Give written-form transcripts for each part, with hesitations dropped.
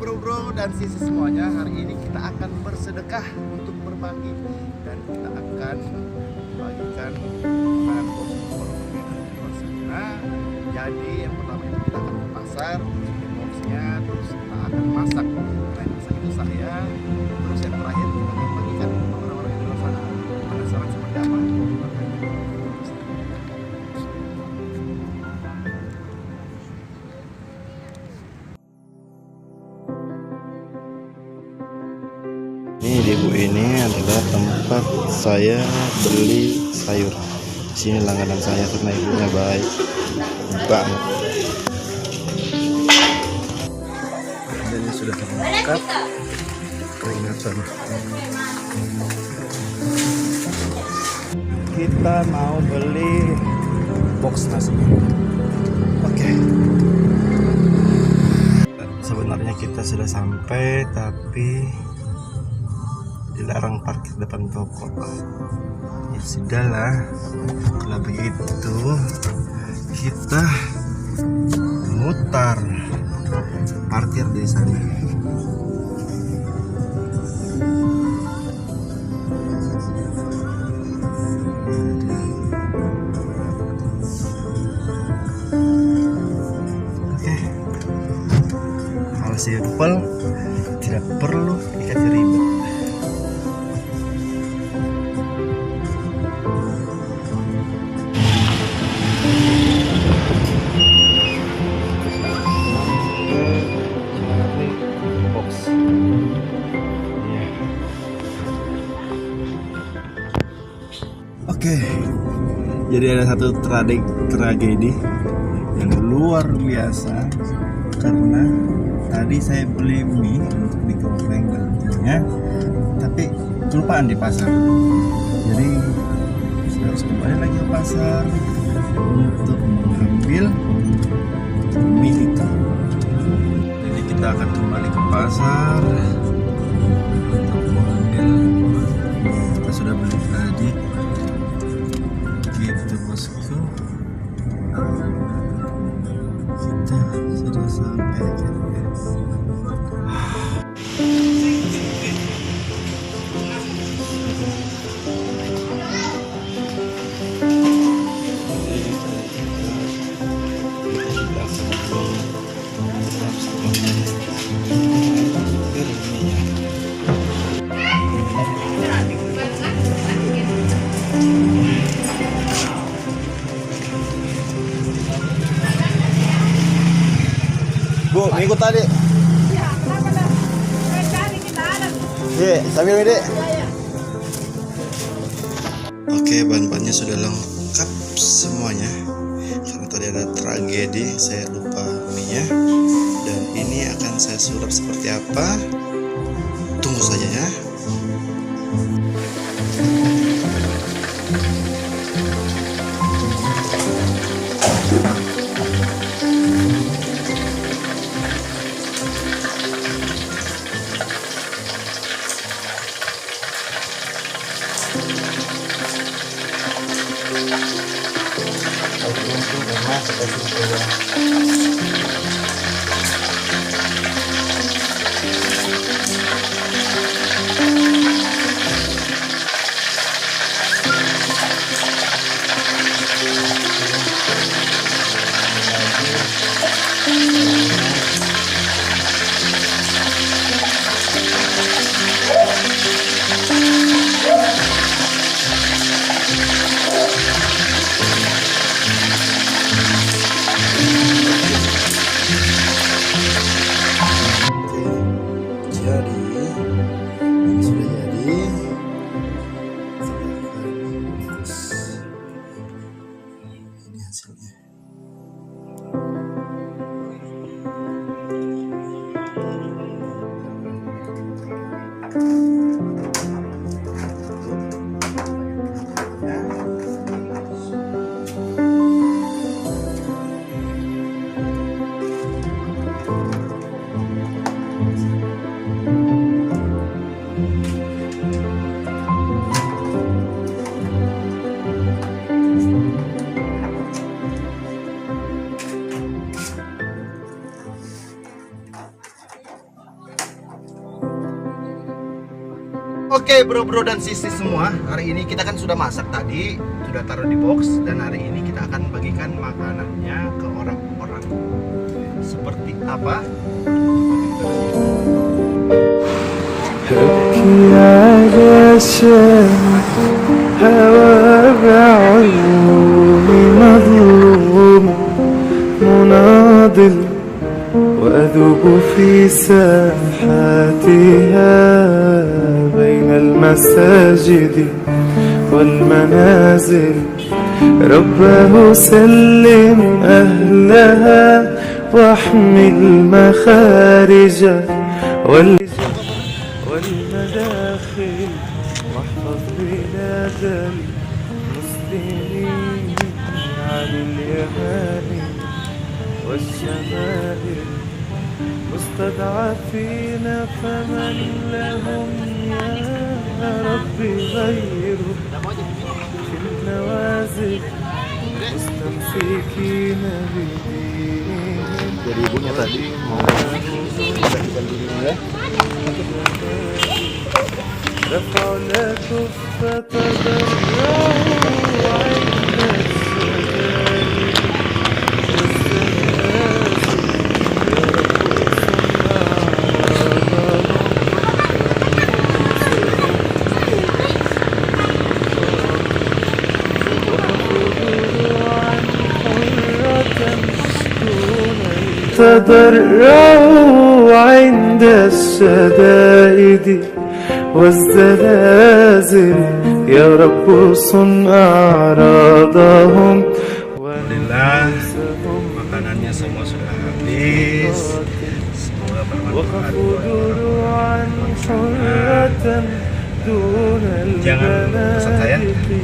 bro-bro dan sisi semuanya, hari ini kita akan bersedekah untuk berbagi dan kita akan membagikan makanan box untuk nah, jadi yang pertama itu kita akan ke pasar, bikin boxnya, terus kita akan masak. Nah, masak itu saya, terus yang terakhir kita akan bagikan ke orang-orang yang di luar sana. Penasaran seperti apa? Ini di Bu ini adalah tempat saya beli sayur. Di sini langganan saya karena ibunya baik banget. Dan ini sudah terangkat keringatan. Kita mau beli box nasi. Oke. Sebenarnya kita sudah sampai tapi dilarang parkir depan toko. Ya sudahlah, kalau begitu kita mutar parkir di sana. Oke, hal simpel, tidak perlu dikasih ribet. Oke, jadi ada satu tragedi yang luar biasa karena tadi saya beli mie untuk digoreng nantinya, tapi kelupaan di pasar. Jadi saya harus kembali lagi ke pasar untuk mengambil mie itu. Jadi kita akan kembali ke pasar untuk mengambil mie. Kita sudah beli tadi. Gitu bosku, kita sudah sampai guys. Bu, minggu tadi. Ya, kenapa dah? Cari kita ada. Iya, sambil ini. Ya, ya. Oke, bahan-bahannya sudah lengkap semuanya. Karena tadi ada tragedi, saya lupa mie-nya. Dan ini akan saya sulap seperti apa? Tunggu saja ya. Oke bro-bro dan sisi semua, hari ini kita kan sudah masak tadi, sudah taruh di box, dan hari ini kita akan bagikan makanannya ke orang-orang. Seperti apa? أبكي علشان هوى بعيوني مظلوم مناضل وأذوب في ساحاتها بين المساجد والمنازل رباه سلم أهلها واحمي المخارج والمداخل واحفظ بلاد المسلمين عن اليمن والشمائل مستضعفين فمن لهم يا رب غير في النوازل مستمسكين بدينهم. Jadi ibunya tadi mau membagikan dirinya. رفع الأكف فتضرعوا عند تضرعوا عند الشدائد والزلازل يا رب صن أعراضهم Alhamdulillah, makanannya semua sudah habis. Semoga bermanfaat buat orang-orang. Jangan pesan saya,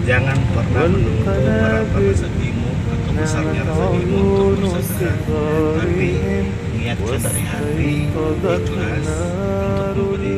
jangan pernah menunggu berapa rezekimu atau besarnya rezekimu untuk bersedekah, tapi niatkan dari hati ikhlas untuk memberi